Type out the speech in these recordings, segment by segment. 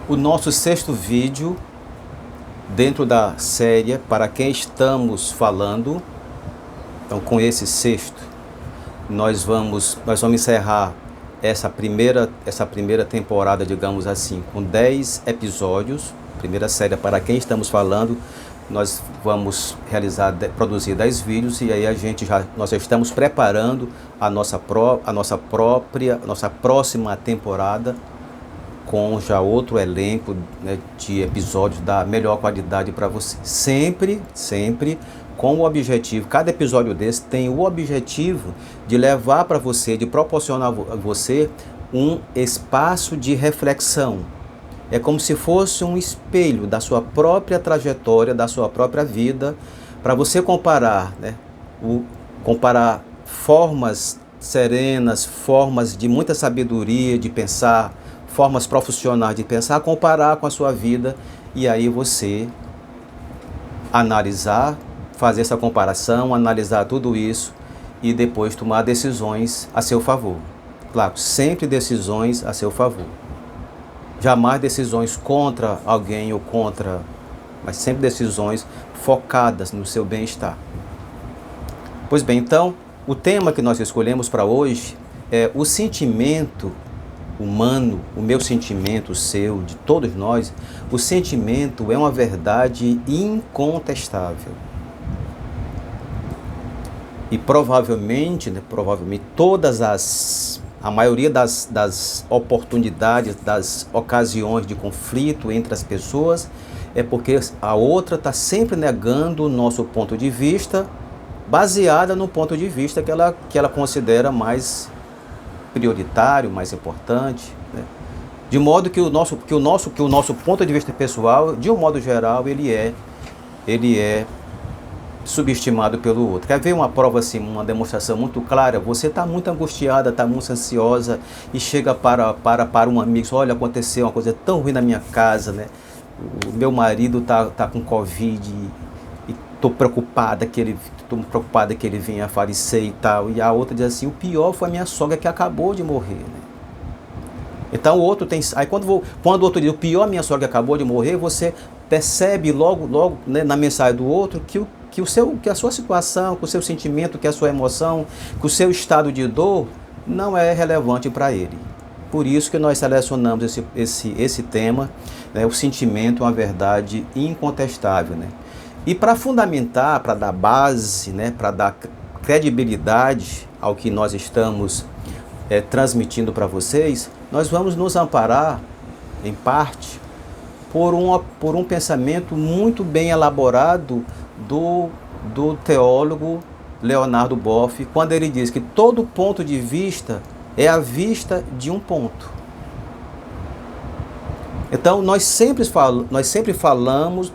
o nosso sexto vídeo dentro da série Para Quem Estamos Falando. Então, com esse sexto, nós vamos encerrar essa primeira temporada, digamos assim, com 10 episódios. Primeira série Para Quem Estamos Falando. Nós vamos produzir 10 vídeos e aí nós já estamos preparando a nossa próxima temporada com já outro elenco, né, de episódios da melhor qualidade para você. Sempre com o objetivo, cada episódio desse tem o objetivo de levar para você, de proporcionar a você um espaço de reflexão. É como se fosse um espelho da sua própria trajetória, da sua própria vida, para você comparar, né? Comparar formas serenas, formas de muita sabedoria de pensar, formas profissionais de pensar, comparar com a sua vida e aí você analisar, fazer essa comparação, analisar tudo isso e depois tomar decisões a seu favor. Claro, sempre decisões a seu favor. Jamais decisões contra alguém ou contra, mas sempre decisões focadas no seu bem-estar. Pois bem, então, o tema que nós escolhemos para hoje é o sentimento humano, o meu sentimento, o seu, de todos nós. O sentimento é uma verdade incontestável. E provavelmente a maioria das oportunidades, das ocasiões de conflito entre as pessoas é porque a outra está sempre negando o nosso ponto de vista, baseada no ponto de vista que ela considera mais prioritário, mais importante, né? De modo que o nosso ponto de vista pessoal, de um modo geral, ele é subestimado pelo outro. Quer ver uma prova assim, uma demonstração muito clara? Você está muito angustiada, está muito ansiosa e chega para um amigo, olha, aconteceu uma coisa tão ruim na minha casa, né? O meu marido tá com Covid e estou preocupada que ele venha a falecer e tal. E a outra diz assim, o pior foi a minha sogra que acabou de morrer, né? Então o outro tem... Aí quando o outro diz, o pior a minha sogra que acabou de morrer, você percebe logo, né, na mensagem do outro que a sua situação, que o seu sentimento, que a sua emoção, que o seu estado de dor não é relevante para ele. Por isso que nós selecionamos esse tema, né, o sentimento é uma verdade incontestável, né? E para fundamentar, para dar base, né, para dar credibilidade ao que nós estamos transmitindo para vocês, nós vamos nos amparar, em parte, por um pensamento muito bem elaborado do teólogo Leonardo Boff, quando ele diz que todo ponto de vista é a vista de um ponto. Então, nós sempre falamos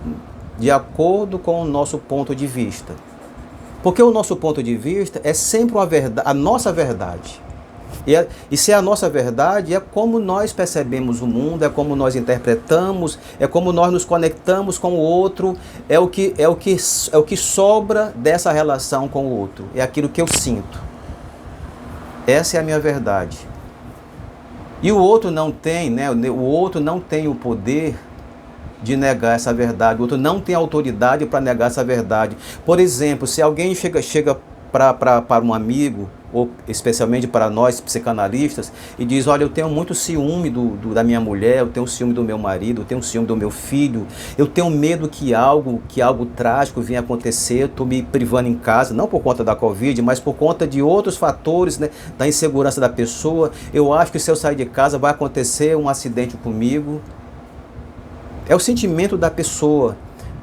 de acordo com o nosso ponto de vista. Porque o nosso ponto de vista é sempre a nossa verdade. E se é a nossa verdade, é como nós percebemos o mundo, é como nós interpretamos, é como nós nos conectamos com o outro, é o que sobra dessa relação com o outro, é aquilo que eu sinto. Essa é a minha verdade. E o outro não tem, né? O outro não tem o poder de negar essa verdade, o outro não tem autoridade para negar essa verdade. Por exemplo, se alguém chega para um amigo, ou especialmente para nós psicanalistas, e diz, olha, eu tenho muito ciúme da minha mulher, eu tenho ciúme do meu marido, eu tenho ciúme do meu filho, eu tenho medo que algo trágico venha acontecer, estou me privando em casa, não por conta da Covid, mas por conta de outros fatores, né, da insegurança da pessoa. Eu acho que se eu sair de casa vai acontecer um acidente comigo. É o sentimento da pessoa.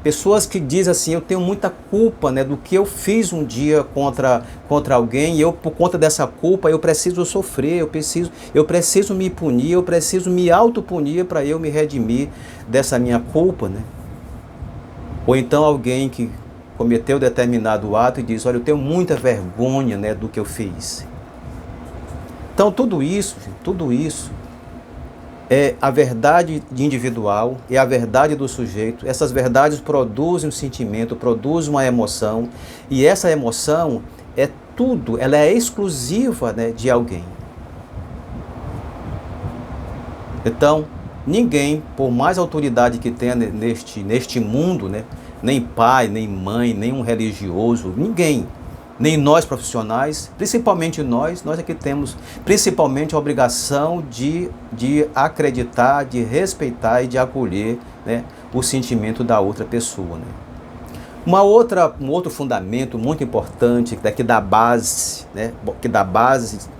Pessoas que dizem assim, eu tenho muita culpa, né, do que eu fiz um dia contra alguém, e eu, por conta dessa culpa, eu preciso sofrer, eu preciso me punir, eu preciso me autopunir para eu me redimir dessa minha culpa, né? Ou então alguém que cometeu determinado ato e diz, olha, eu tenho muita vergonha, né, do que eu fiz. Então tudo isso é a verdade individual, é a verdade do sujeito. Essas verdades produzem um sentimento, produzem uma emoção, e essa emoção ela é exclusiva, né, de alguém. Então, Ninguém, por mais autoridade que tenha neste mundo, né, nem pai, nem mãe, nem um religioso, ninguém, nem nós profissionais, principalmente nós é que temos principalmente a obrigação de acreditar, de respeitar e de acolher, né, o sentimento da outra pessoa, né? Um outro fundamento muito importante, que dá base, né,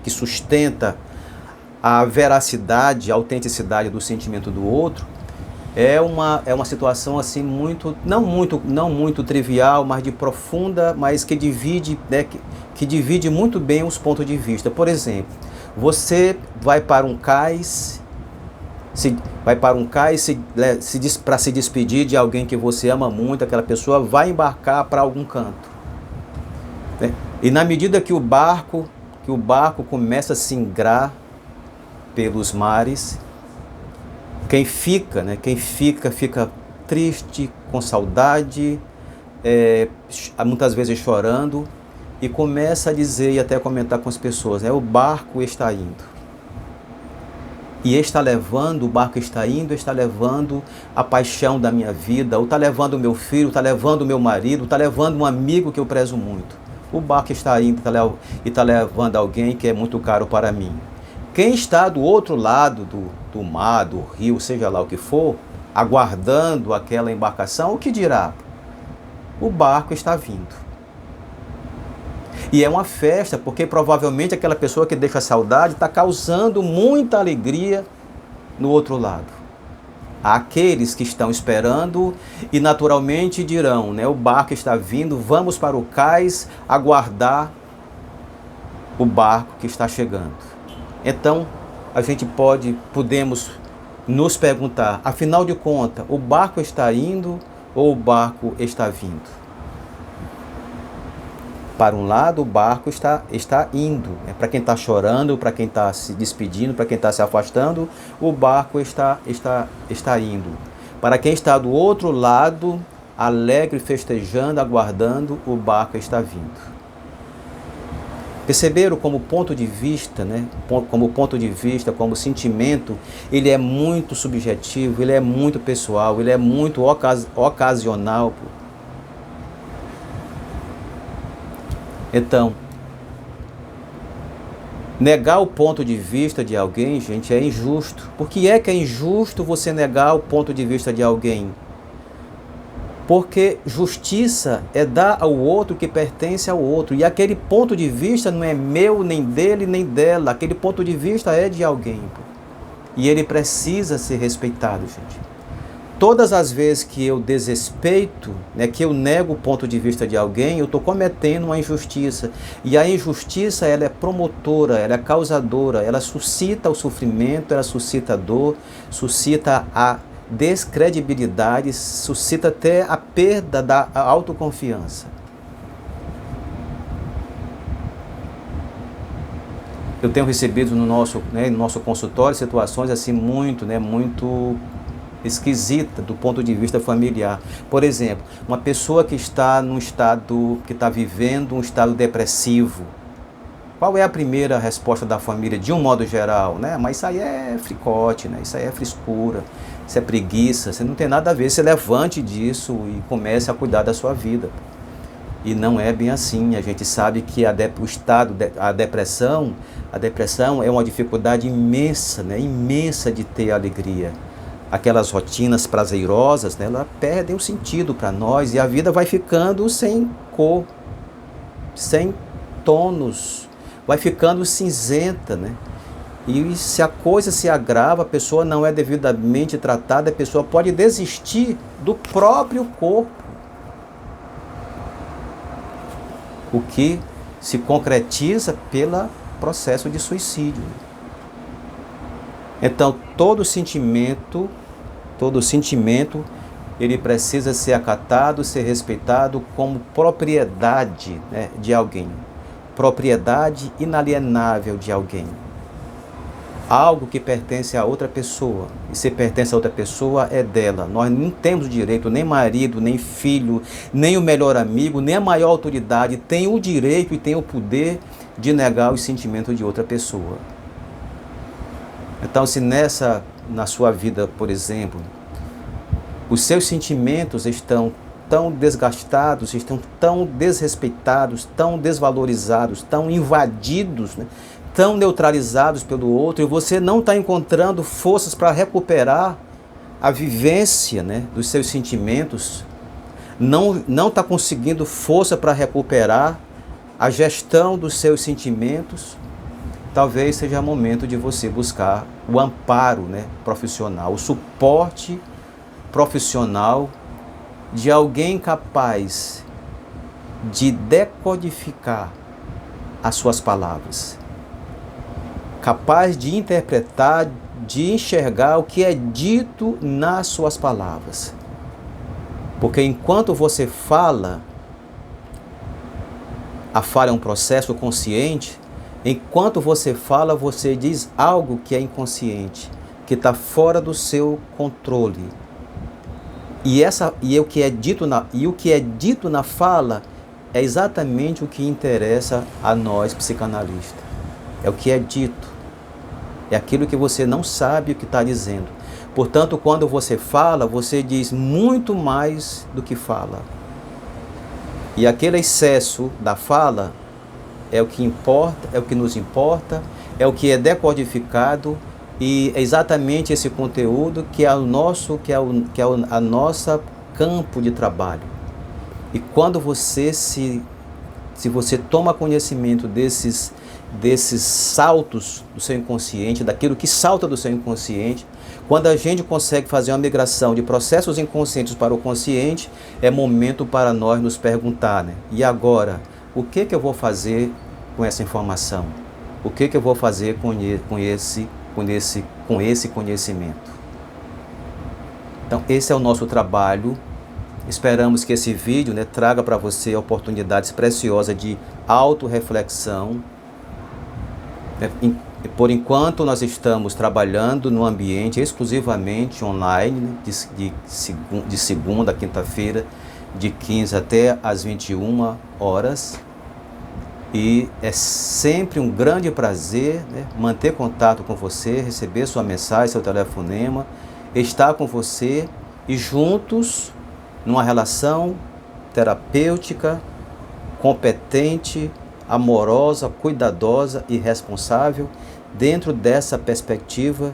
que sustenta a veracidade, a autenticidade do sentimento do outro, é uma situação assim não muito trivial, mas de profunda, mas que divide, né, que divide muito bem os pontos de vista. Por exemplo, você vai para um cais, para se despedir de alguém que você ama muito, aquela pessoa vai embarcar para algum canto, né? E na medida que o barco começa a singrar pelos mares, quem fica fica triste, com saudade, muitas vezes chorando, e começa a dizer e até comentar com as pessoas, o barco está indo. E o barco está indo, está levando a paixão da minha vida, ou está levando o meu filho, está levando o meu marido, está levando um amigo que eu prezo muito. O barco está indo e está levando alguém que é muito caro para mim. Quem está do outro lado do mar, do rio, seja lá o que for, aguardando aquela embarcação, o que dirá? O barco está vindo. E é uma festa, porque provavelmente aquela pessoa que deixa saudade está causando muita alegria no outro lado. Há aqueles que estão esperando e naturalmente dirão, né, o barco está vindo, vamos para o cais aguardar o barco que está chegando. Então, a gente podemos nos perguntar, afinal de contas, o barco está indo ou o barco está vindo? Para um lado, o barco está indo. Para quem está chorando, para quem está se despedindo, para quem está se afastando, o barco está indo. Para quem está do outro lado, alegre, festejando, aguardando, o barco está vindo. Perceberam como ponto de vista, né? Como sentimento, ele é muito subjetivo, ele é muito pessoal, ele é muito ocasional. Então, negar o ponto de vista de alguém, gente, é injusto. Por que é injusto você negar o ponto de vista de alguém? Porque justiça é dar ao outro o que pertence ao outro. E aquele ponto de vista não é meu, nem dele, nem dela. Aquele ponto de vista é de alguém. E ele precisa ser respeitado, gente. Todas as vezes que eu desrespeito, né, que eu nego o ponto de vista de alguém, eu estou cometendo uma injustiça. E a injustiça, ela é promotora, ela é causadora, ela suscita o sofrimento, ela suscita a dor, suscita a descredibilidade, suscita até a perda da autoconfiança. Eu tenho recebido no nosso consultório situações assim muito esquisita do ponto de vista familiar. Por exemplo, uma pessoa que está vivendo um estado depressivo. Qual é a primeira resposta da família, de um modo geral, né? Mas isso aí é fricote, né? Isso aí é frescura, isso é preguiça, você não tem nada a ver, você levante disso e comece a cuidar da sua vida. E não é bem assim. A gente sabe que a depressão é uma dificuldade imensa, né? Imensa de ter alegria. Aquelas rotinas prazerosas, né, elas perdem o sentido para nós e a vida vai ficando sem cor, sem tônus, vai ficando cinzenta, né? E se a coisa se agrava, a pessoa não é devidamente tratada, a pessoa pode desistir do próprio corpo. O que se concretiza pelo processo de suicídio. Então, todo sentimento, ele precisa ser acatado, ser respeitado como propriedade, né, de alguém. Propriedade inalienável de alguém. Algo que pertence a outra pessoa. E se pertence a outra pessoa, é dela. Nós não temos o direito, nem marido, nem filho, nem o melhor amigo, nem a maior autoridade tem o direito e tem o poder de negar os sentimentos de outra pessoa. Então, se nessa na sua vida, por exemplo, os seus sentimentos estão tão desgastados, estão tão desrespeitados, tão desvalorizados, tão invadidos, né? Tão neutralizados pelo outro, e você não está encontrando forças para recuperar a vivência, né, dos seus sentimentos, não está conseguindo força para recuperar a gestão dos seus sentimentos, talvez seja o momento de você buscar o amparo, né, profissional, o suporte profissional de alguém capaz de decodificar as suas palavras, capaz de interpretar, de enxergar o que é dito nas suas palavras. Porque enquanto você fala, a fala é um processo consciente, enquanto você fala, você diz algo que é inconsciente, que está fora do seu controle. E o que é dito na fala é exatamente o que interessa a nós psicanalistas. É o que é dito. É aquilo que você não sabe o que está dizendo. Portanto, quando você fala, você diz muito mais do que fala. E aquele excesso da fala é o que importa, é o que nos importa, é o que é decodificado, e é exatamente esse conteúdo que é o nosso, a nossa campo de trabalho. E quando você se você toma conhecimento desses saltos do seu inconsciente, daquilo que salta do seu inconsciente, quando a gente consegue fazer uma migração de processos inconscientes para o consciente, é momento para nós nos perguntar, né? E agora, o que eu vou fazer com essa informação? O que eu vou fazer com esse conhecimento? Então, esse é o nosso trabalho. Esperamos que esse vídeo, né, traga para você oportunidades preciosas de autorreflexão. Por enquanto, nós estamos trabalhando no ambiente exclusivamente online, né, de segunda a quinta-feira, de 15 até as 21 horas. E é sempre um grande prazer, né, manter contato com você, receber sua mensagem, seu telefonema, estar com você e juntos, numa relação terapêutica, competente, amorosa, cuidadosa e responsável, dentro dessa perspectiva,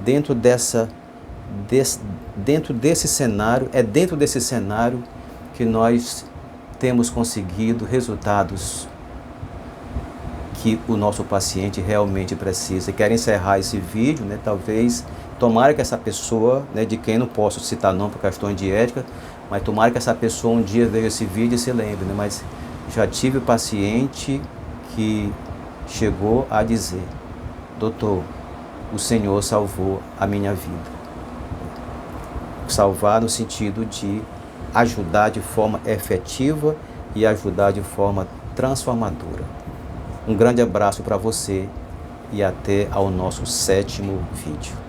dentro desse cenário, é dentro desse cenário que nós temos conseguido resultados que o nosso paciente realmente precisa. E quero encerrar esse vídeo, né, talvez, tomara que essa pessoa, né, de quem não posso citar não por questões de ética, mas tomara que essa pessoa um dia veja esse vídeo e se lembre, né, mas já tive paciente que chegou a dizer: doutor, o Senhor salvou a minha vida. Salvar no sentido de ajudar de forma efetiva e ajudar de forma transformadora. Um grande abraço para você e até ao nosso 7º vídeo.